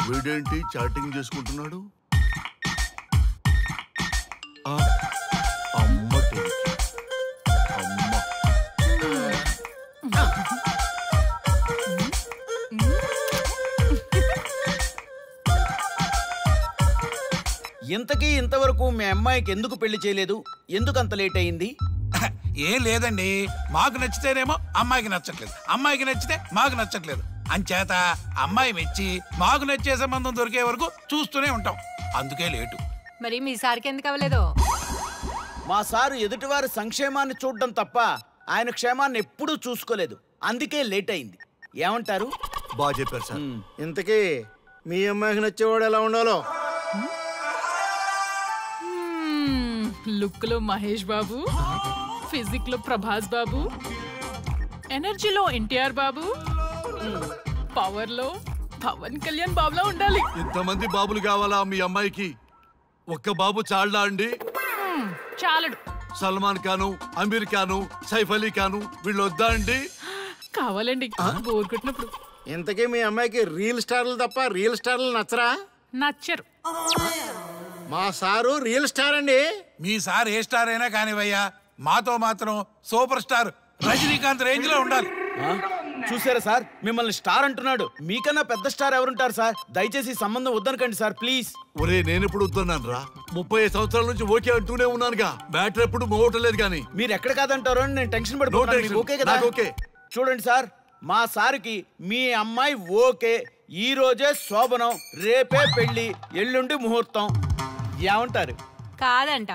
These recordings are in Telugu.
వీడేంటి చాటింగ్ చేసుకుంటున్నాడు? అమ్మ ఇంతకీ ఇంతవరకు మీ అమ్మాయికి ఎందుకు పెళ్లి చేయలేదు? ఎందుకు అంత లేట్ అయింది? ఏం లేదండి, మాకు నచ్చితేనేమో అమ్మాయికి నచ్చట్లేదు, అమ్మాయికి నచ్చితే మాకు నచ్చట్లేదు. అంచేత అమ్మాయి మెచ్చి మాకు నచ్చే సంబంధం దొరికే వరకు చూస్తూనే ఉంటాం. అందుకే లేటు. మరి మీ సార్కి ఎందుకు అవ్వలేదు? మా సారు ఎదుటివారి సంక్షేమాన్ని చూడడం తప్ప ఆయన క్షేమాన్ని ఎప్పుడూ చూసుకోలేదు. అందుకే లేట్ అయింది. ఏమంటారు? బాగా చెప్పారు సార్. ఇంతకీ మీ అమ్మాయికి నచ్చేవాడు ఎలా ఉండాలో? లుక్ లో మహేష్ బాబు, ఫిజిక్ లో ప్రభాస్ బాబు, ఎనర్జీలో ఎన్టీఆర్ బాబు, పవర్ లో పవన్ కళ్యాణ్ బాబులా ఉండాలి. ఇంతమంది బాబులు కావాలా మీ అమ్మాయికి? ఒక్క బాబు చాళ్ళా అండి? చాలడు. సల్మాన్ ఖాను, అమీర్ ఖాను, సైఫ్ అలీ ఖాను వీళ్ళు వద్దా అండి? కావాలండి బోర్ కొట్టినప్పుడు. ఇంతకీ మీ అమ్మాయికి రియల్ స్టార్లు తప్ప రియల్ స్టార్లు నచ్చరా? నచ్చరు. మా సారు రియల్ స్టార్ అండి. మీ సార్ ఏ స్టార్ అయినా కానివయ్యా, మాతో మాత్రం సూపర్ స్టార్ రజనీకాంత్ రేంజ్ లో ఉండాలి. చూసారా సార్, మిమ్మల్ని స్టార్ అంటున్నాడు. మీకన్నా పెద్ద స్టార్ ఎవరుంటారు సార్? దయచేసి సంబంధం వద్దనకండి సార్, ప్లీజ్. ఒరే నేను ఎప్పుడు వద్దన్నాను రా? 30 సంవత్సరాల నుంచి ఓకే అంటూనే ఉన్నానుగా. బ్యాటర్ ఎప్పుడు మోగటలేదు కానీ. మీరు ఎక్కడ కాదంటారో అని నేను టెన్షన్ పడిపోతాను. ఓకే కదా? ఓకే. చూడండి సార్, మా సార్కి మీ అమ్మాయి ఓకే. ఈ రోజే శోభనం, రేపే పెళ్లి, ఎల్లుండి ముహూర్తం. ఏమంటారు? కాదంట.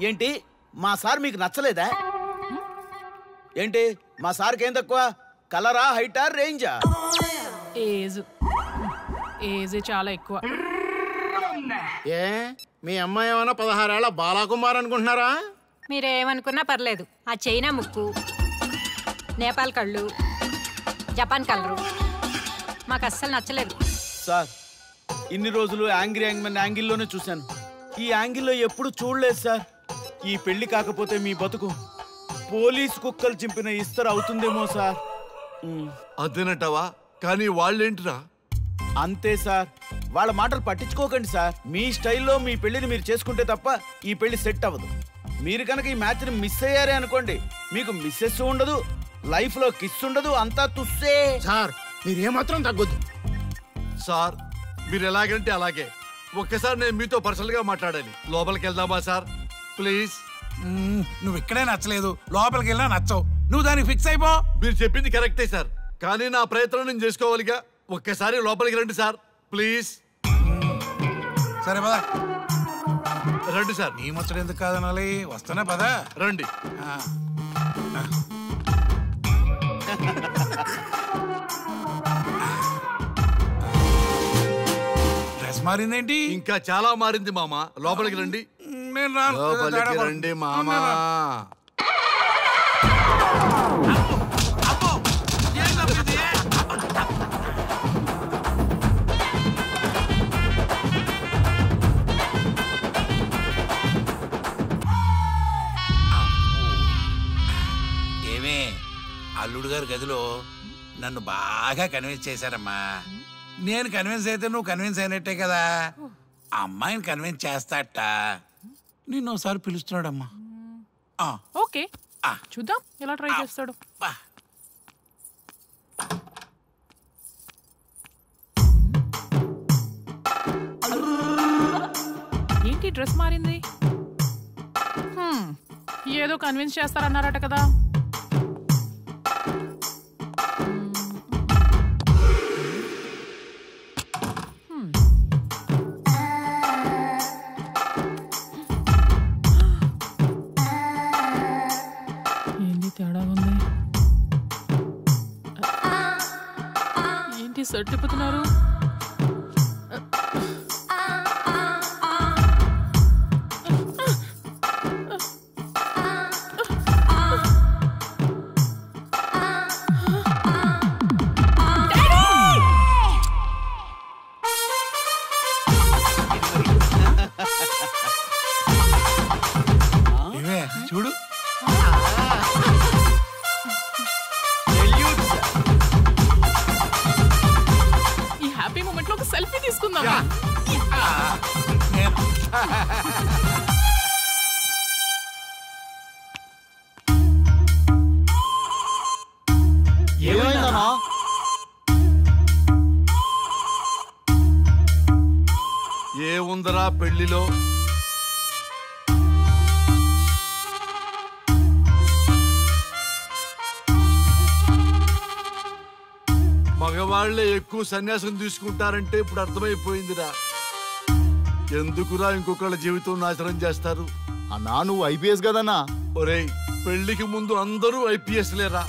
ఏంటి మా సార్ మీకు నచ్చలేదా? ఏంటి మా సార్కి ఏం తక్కువ? కలరా, హైటా, రేంజా? ఏజ్ చాలా ఎక్కువ. ఏ మీ అమ్మాయి ఏమన్నా 16 ఏళ్ల బాలాకుమార్ అనుకుంటున్నారా? మీరేమనుకున్నా పర్లేదు. ఆ చైనా ముక్కు, నేపాల్ కళ్ళు, జపాన్ కలరు మాకు అస్సలు నచ్చలేదు సార్. ఇన్ని రోజులు యాంగ్రీ యాంగ్మెన్ యాంగిల్లోనే చూశాను. ఈ యాంగిల్లో ఎప్పుడు చూడలేదు సార్. ఈ పెళ్లి కాకపోతే మీ బతుకు పోలీసు కుక్కలు చింపిన ఇస్తరు అవుతుందేమో సార్. అదేనంటావా? కానీ వాళ్ళేంటిరా? అంతే సార్, వాళ్ళ మాటలు పట్టించుకోకండి సార్. మీ స్టైల్లో మీ పెళ్లిని మీరు చేసుకుంటే తప్ప ఈ పెళ్లి సెట్ అవ్వదు. మీరు కనుక ఈ మ్యాచ్ని మిస్ అయ్యారే అనుకోండి, మీకు మిస్సెస్ ఉండదు, లైఫ్ లో కిస్ ఉండదు, అంతా తుస్సే. Sir మీరేమాత్రం తగ్గొద్దు sir. మీరు ఎలాగంటే అలాగే. ఒక్కసారి నేను మీతో పర్సనల్ గా మాట్లాడాలి. లోపలికి వెళ్దామా సార్? ప్లీజ్. నువ్వు ఇక్కడే నచ్చలేదు, లోపలికి వెళ్ళినా నచ్చవు. నువ్వు దానికి ఫిక్స్ అయిపో. మీరు చెప్పింది కరెక్టే సార్, కానీ నా ప్రయత్నం నేను చేసుకోవాలిగా. ఒక్కసారి లోపలికి రండి సార్, ప్లీజ్. సరే పదా రండి సార్. నీ ముచ్చట ఎందుకు కాదనాలి? వస్తున్నా పదా, రండి. డ్రెస్ మారిందేంటి? ఇంకా చాలా మారింది మామ. లోపలికి రండి. నేను రాను. లోపలికి రండి మామా. ఏమే, అల్లుడు గారి గదిలో నన్ను బాగా కన్విన్స్ చేశారమ్మా. నేను కన్విన్స్ అయితే నువ్వు కన్విన్స్ అయినట్టే కదా. అమ్మాయిని కన్విన్స్ చేస్తాట. నిన్ను ఒకసారి పిలుస్తున్నాడమ్మా. ఓకే, చూద్దాం ఎలా ట్రై చేస్తాడు. ఏంటి డ్రెస్ మారింది? ఏదో కన్విన్స్ చేస్తారన్నారట కదా. ఏంటి తేడా ఉంది? ఏంటి షర్ట్ తిప్పుతున్నారు? చూడు, ఏమైందన్నా? ఏముందరా పెళ్లిలో? మగవాళ్లే ఎక్కువ సన్యాసం తీసుకుంటారంటే ఇప్పుడు అర్థమైపోయిందిరా. ఎందుకురా ఇంకొకళ్ళ జీవితం నాశనం చేస్తారు? అన్నా నువ్వు ఐపీఎస్ కదన్నా. ఒరేయ్, పెళ్లికి ముందు అందరూ ఐపీఎస్ లేరా,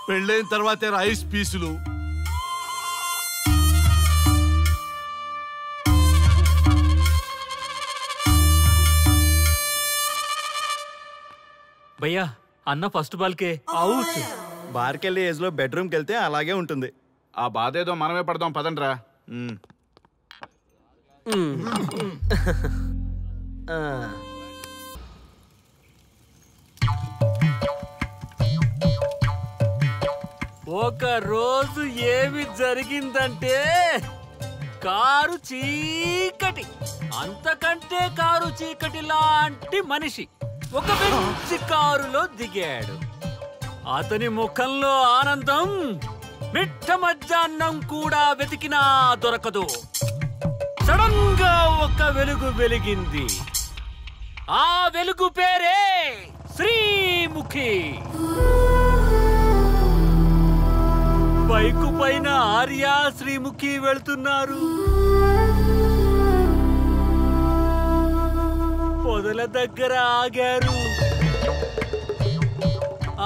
పెళ్ళైన తర్వాతే ఐస్ పీసులు. భయ్యా అన్న ఫస్ట్ బాల్కే అవుట్. బార్కెళ్ళి ఏజ్ లో బెడ్రూమ్కి వెళ్తే అలాగే ఉంటుంది. ఆ బాధ ఏదో మనమే పడదాం పదండ్రా. ఒక రోజు ఏమి జరిగిందంటే కారు చీకటి, అంతకంటే కారు చీకటి లాంటి మనిషి ఒక మంచి కారులో దిగాడు. అతని ముఖంలో ఆనందం మిట్ట మధ్యాహ్నం కూడా వెతికినా దొరకదు. సడన్ గా ఒక వెలుగు వెలిగింది. ఆ వెలుగు పేరే శ్రీముఖి. బైకు పైన ఆర్య శ్రీముఖి వెళ్తున్నారు. పొదల దగ్గర ఆగారు.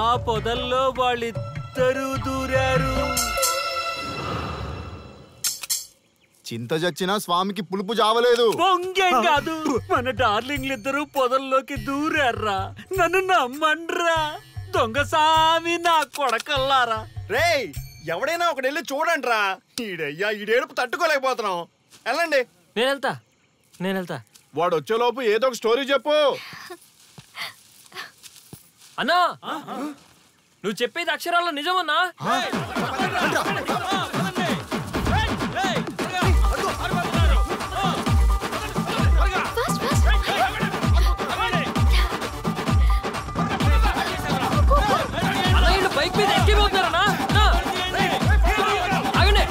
ఆ పొదల్లో వాళ్ళిద్దరూ దూరారు. చింత చచ్చినా స్వామికి పులుపు జావలేదు. పొంగేం కాదు, మన డార్లింగ్లిద్దరూ పొదల్లోకి దూరారా. నన్ను నమ్మండ్రా దొంగసామి నా కొడకల్లారా. రేయ్, ఎవడైనా ఒకటి వెళ్ళి చూడండి రా. ఈడయ్యా ఈడేడుపు తట్టుకోలేకపోతున్నాం. వెళ్ళండి. నేను వెళ్తా. వాడు వచ్చేలోపు ఏదో ఒక స్టోరీ చెప్పు. అన్నా, నువ్వు చెప్పేది అక్షరాల్లో నిజమన్నా? బైక్ మీద ఎక్కిపోతున్నారన్నా. ఆగండి.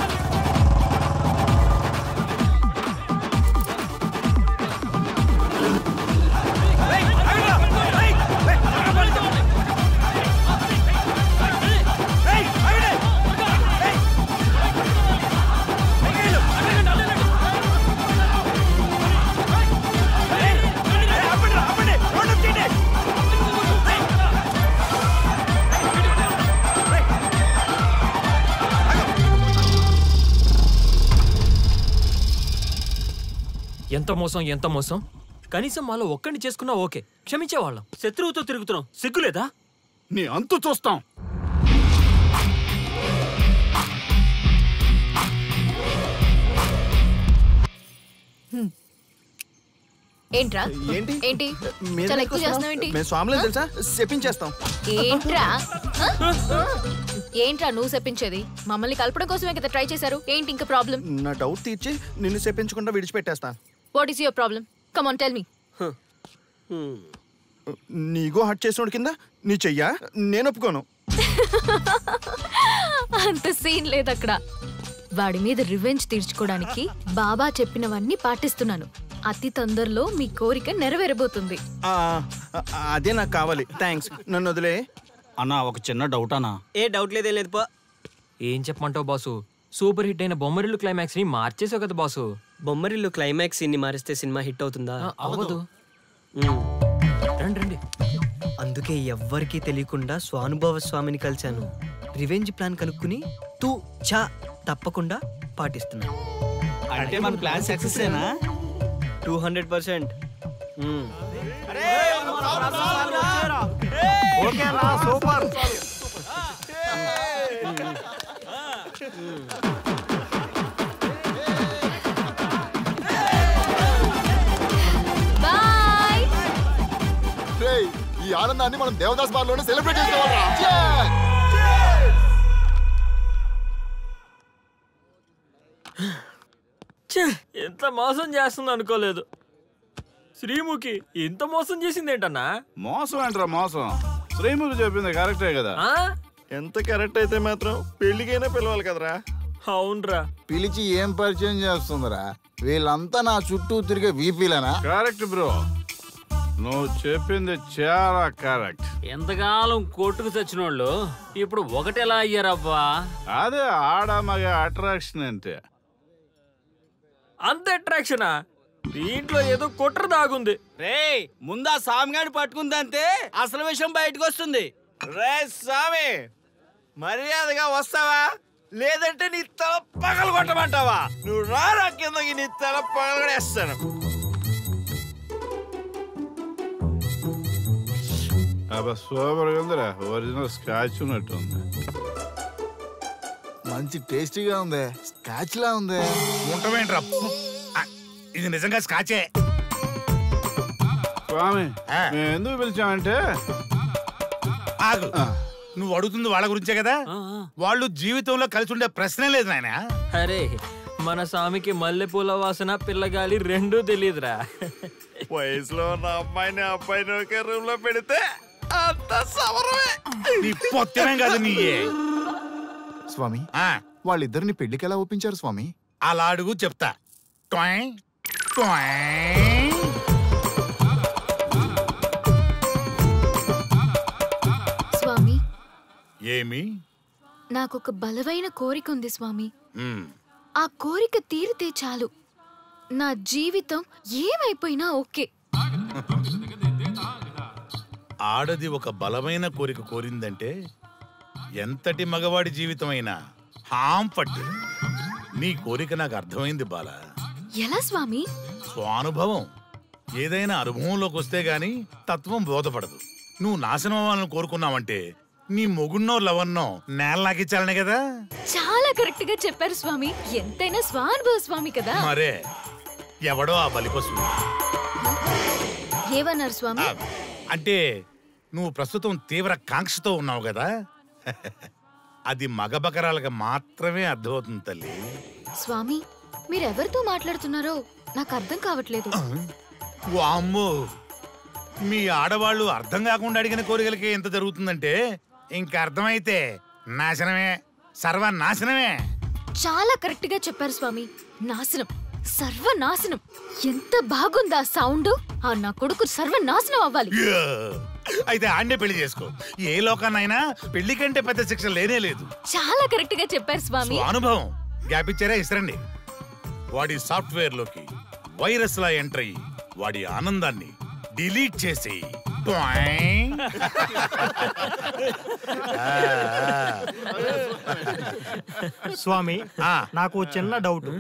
ఎంత మోసం. కనీసం మాలో ఒక్కడిని చేసుకున్నా ఓకే, క్షమించేవాళ్ళం. శత్రువుతో తిరుగుతున్నాం, సిగ్గులేదా? నీ అంతు చూస్తాం. ఏంట్రా? ఏంటి చాలా ఎక్కువ చేస్తున్నావు? ఏంటి మేము స్వామిని తెలుసా చెప్పించేస్తాం. ఏంట్రా నువ్వు చెప్పించేది? మమ్మల్ని కలపడం కోసమే కదా ట్రై చేశారు. ఏంటి ఇంకా ప్రాబ్లం? నా డౌట్ తీర్చి నిన్ను చెప్పించకుండా విడిచిపెట్టేస్తా. What is your problem? Come on tell me. నీగో హట్ చేసినోడి కింద నీ చెయ్యా? నేను ఒప్పుకోను. అంత సీన్ లేదు అక్కడ. వాడి మీద రివెంజ్ తీర్చుకోవడానికి బాబా చెప్పినవన్నీ పాటిస్తున్నాను. అతి తొందరలో మీ కోరిక నెరవేరబోతుంది. అదే నాకు కావాలి. థ్యాంక్స్, నన్ను వదిలే. అన్నా ఒక చిన్న డౌట్ అన్నా. ఏ డౌట్ లేదే లేదు పో. ఏం చెప్పమంటావు బాసు? సూపర్ హిట్ అయిన బొమ్మరిల్లు క్లైమాక్స్ ని మార్చేసావు కదా బాసు. బొమ్మరిల్లు క్లైమాక్స్ ని మారిస్తే సినిమా హిట్ అవుతుందా? అవ్వదు. రండి. అందుకే ఎవ్వరికీ తెలియకుండా స్వానుభవ స్వామిని కలిశాను. రివెంజ్ ప్లాన్ కనుక్కుని తూ చా తప్పకుండా పాటిస్తున్నా. అంటే మన ప్లాన్ సక్సెస్ ఏనా? 200%. సూపర్. బాయ్. ఈ ఆనందాన్ని మనం దేవదాస్ బార్ లోనే సెలబ్రేట్ చేసుకోవాలా? ఎంత మోసం చేస్తుంది అనుకోలేదు. శ్రీముఖి ఇంత మోసం చేసింది ఏంటన్నా? మోసం అంటారా మోసం? శ్రీముఖి చెప్పింది కరెక్టే కదా. ఎంత కరెక్ట్ అయితే మాత్రం పెళ్లికైనా పిలవాలి కదరా. అవునరా. పిలిచి ఏం పరిచయం చేస్తుందిరా? వీళ్ళంతా నా చుట్టూ తిరిగే వీపీలనా? కరెక్ట్ బ్రో, నువ్వు చెప్పింది చాలా కరెక్ట్. ఎంతకాలం కొట్టుకు చచ్చినోళ్ళు ఇప్పుడు ఒకటెలా అయ్యారబ్బా? అదే ఆడ మగ అట్రాక్షన్ అంటే. అంత అట్రాక్షనా? దీంట్లో ఏదో కుట్ర దాగుంది. రే ముందా సామిగాని పట్టుకుందంటే అసలు విషయం బయటకు వస్తుంది. రే స్వామి, మర్యాదగా వస్తావా లేదంటే నీ తల పగలు కొట్టమంటావా? నువ్వు రారా కిందకి, నీ తల పగలగడేస్తాను. అబ్బా సూపర్గా ఉందిరా, ఒరిజినల్ స్కాచ్ ఉన్నట్టుంది. మంచి టేస్టీగా ఉంది, స్కాచ్ లా ఉంది. ఉంటామేంట్రా, ఇది నిజంగా స్కాచే. స్వామి మేము ఎందుకు పిలిచామంటే, ఆగు, నువ్వు అడుగుతుంది వాళ్ళ గురించే కదా. వాళ్ళు జీవితంలో కలిసి ఉండే ప్రశ్నే లేదు నాయన. అరే మన స్వామికి మల్లెపూల వాసన పిల్లగాలి రెండూ తెలియదురా. వయసులో ఉన్న అమ్మాయిని అబ్బాయిని ఒకే రూమ్ లో పెడితే అంత సవరమే. నీ పొత్తమేం కాదు నీ. స్వామి వాళ్ళిద్దరిని పెళ్లికి ఎలా ఒప్పించారు స్వామి? అలా అడుగు చెప్తా. స్వామి ఏమి? నాకొక బలమైన కోరిక ఉంది స్వామి. ఆ కోరిక తీరితే చాలు, నా జీవితం ఏమైపోయినా ఓకే. ఆడది ఒక బలమైన కోరిక కోరిందంటే ఎంతటి మగవాడి జీవితమైనా హాం పట్టు. నీ కోరిక నాకు అర్థమైంది బాల. ఎలా స్వామి? స్వానుభవం. ఏదైనా అనుభవంలోకి వస్తే గాని తత్వం బోధపడదు. నువ్వు నాశనం అవ్వాలని కోరుకున్నావంటే నీ మొగున్నో లవన్నో నేలలాగిచ్చాలనే కదా. చాలా కరెక్ట్ గా చెప్పారు స్వామి. ఎంతైనా స్వానుభవ స్వామి కదా. మరే ఎవడో ఆ బలిపశు. ఏమన్నారు స్వామి? అంటే నువ్వు ప్రస్తుతం తీవ్ర కాంక్షతో ఉన్నావు కదా. అది మగ బకరాలకు మాత్రమే అర్థమవుతుంది తల్లి. స్వామి మీరెవరితో మాట్లాడుతున్నారో నాకు అర్థం కావట్లేదు. వామ్మో, మీ ఆడవాళ్ళు అర్థం కాకుండా అడిగిన కోరికలకి ఎంత జరుగుతుందంటే ఇంకా అర్థమైతే నాశనమే, సర్వనాశనమే. చాలా కరెక్ట్ గా చెప్పారు స్వామి. నాశనం, సర్వనాశనం. ఎంత బాగుందా సౌండ్? ఆ నా కొడుకు సర్వనాశనం అవ్వాలి. అయితే ఆండే పెళ్లి చేసుకో. ఏ లోకాన్నైనా పెళ్లి కంటే పెద్ద శిక్ష లేనే లేదు. చాలా కరెక్ట్ గా చెప్పారు స్వామి. అనుభవం గ్యాప్ ఇచ్చారా? ఇస్తారండి. వాడి సాఫ్ట్వేర్ లోకి వైరస్ లా ఎంటర్ అయ్యి వాడి ఆనందాన్ని డిలీట్ చేసి స్వామి నాకు చిన్న డౌట్.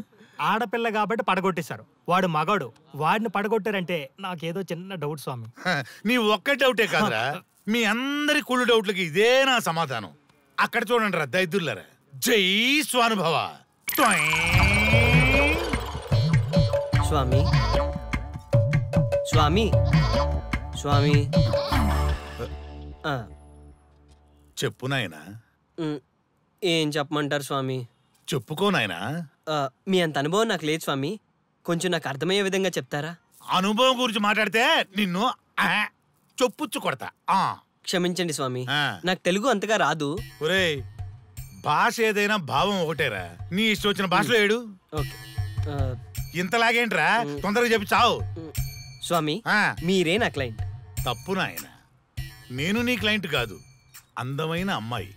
ఆడపిల్ల కాబట్టి పడగొట్టేశారు, వాడు మగాడు, వాడిని పడగొట్టారంటే నాకేదో చిన్న డౌట్ స్వామి. నీ ఒక్క డౌటే కాదురా, మీ అందరి కుళ్ళు డౌట్లకి ఇదే నా సమాధానం. అక్కడ చూడండి రా దైదుర్లరా. జై స్వానుభవ. స్వామి స్వామి స్వామి చెప్పు నాయనా. ఏం చెప్పమంటారు స్వామి? చెప్పుకో నాయనా. మీ అంత అనుభవం నాకు లేదు స్వామి, కొంచెం నాకు అర్థమయ్యే విధంగా చెప్తారా? అనుభవం గురించి మాట్లాడితే నిన్ను చొప్పుచ్చు కొడతా. క్షమించండి స్వామి, నాకు తెలుగు అంతగా రాదు. ఒరేయ్, భాష ఏదైనా భావం ఒకటేరా. నీ ఇష్టం వచ్చిన భాషలో ఏడు. ఇంతలాగేంట్రా, తొందరగా చెప్పి చావు. స్వామి మీరే నా క్లయింట్. తప్పు నాయన, నేను నీ క్లయింట్ కాదు, అందమైన అమ్మాయి.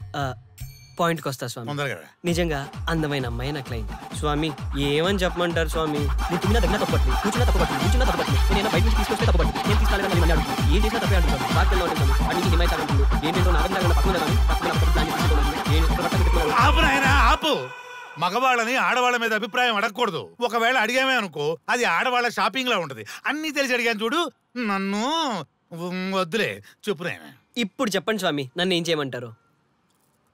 పాయింట్కి వస్తా స్వామి. తొందరగా. నిజంగా అందమైన అమ్మాయి నా క్లయింట్. స్వామి ఏమని చెప్పమంటారు స్వామి? నేను తిన్నా తగ్గినా తప్పట్టు, కూర్చున్నా తప్పట్టు, కూర్చున్నా తప్పట్టు, నేను బయట నుంచి తీసుకొస్తే తప్పట్టు, నేను తీసుకెళ్ళాలని మళ్ళీ అడుగుతాను. ఏం చేసినా తప్పే అడుగుతాను. బాగా ఉంటాను, అన్ని నుంచి హిమాయత్ అంటుంది. ఏంటంటే నాగంగా పక్కన ఆపు నాయన ఆపు. మగవాళ్ళని ఆడవాళ్ళ మీద అభిప్రాయం అడగకూడదు. ఒకవేళ అడిగామే అనుకో, అది ఆడవాళ్ళ షాపింగ్ లా ఉంటది. అన్ని తెలిసి అడిగాను చూడు, నన్ను వద్దులే. చెప్పు నాయన. ఇప్పుడు చెప్పండి స్వామి, నన్ను ఏం చేయమంటారు?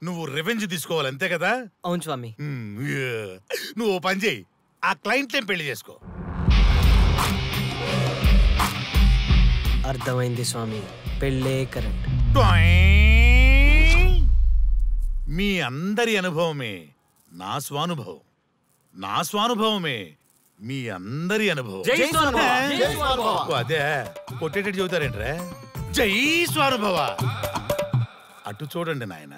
నువ్వు రివెంజ్ తీసుకోవాలి అంతే కదా? అవును స్వామి. నువ్వు పని చేయి, ఆ క్లయింట్ పెళ్లి చేసుకో. అర్థమైంది స్వామి, పెళ్ళే కరెక్ట్. మీ అందరి అనుభవమే నా స్వానుభవం, నా స్వానుభవమే మీ అందరి అనుభవం. జై స్వానుభవ. ఓ, అదే కొట్టేటట్టు చెబుతారేంట్రా? జై స్వానుభవ. అటు చూడండి నాయన.